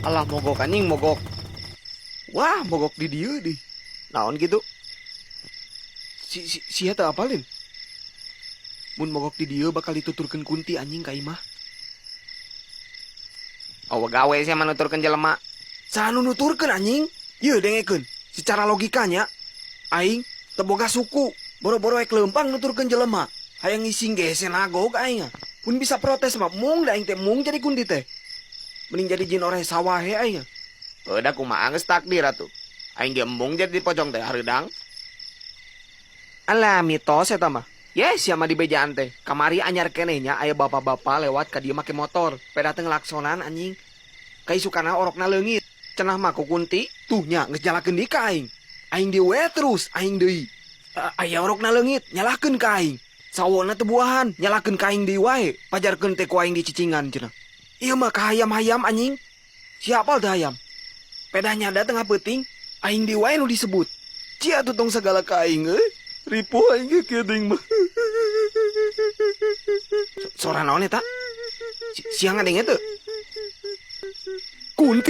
Alah mogok anjing mogok. Wah, mogok di dieu deh. Naon gitu? Si eta apalin? Mun mogok di dieu bakal dituturkeun Kunti anjing ka imah. Oh gawe sih manuturkeun jelema. Saha nu nuturkeun anjing? Ieu dengekeun. Secara logikanya aing teu boga suku. Boro-boro ek leumpang nuturkeun jelema. Hayang ngising ge senagog aing. Mun bisa protes mah mung da aing teh mung jadi Kunti teh. Mending jadi jin oreh sawah he aing. Udah kumaha geus takdir atuh. Aing ge embung jadi di pojong teh hareudang. Alah mitos eta mah. Yes, siapa di bejaan teh. Kamari anyar kenehnya aya bapak-bapak lewat ka dieu make motor. Peda teh ngelaksonan anjing. Kaisukana orokna leungit. Cenah mah ku Kunti, tuh nya geus nyalakeun di ka aing. Aing dieu we terus, aing deui. Aya orokna leungit, nyalakeun ka aing. Sawona teu buahan, nyalakeun ka aing deui wae. Pajarkeun teh ku aing di cicingan cenah. Ieu mah kahayam-hayam anjing. Siapa teh hayam? Pedanya ada tengah peuting, aing deui wae nu disebut. Cia tutong segala ka aing euy. Ripuh aing ge keding mah. Sora naon eta? Siang ngadenge teu? Kunti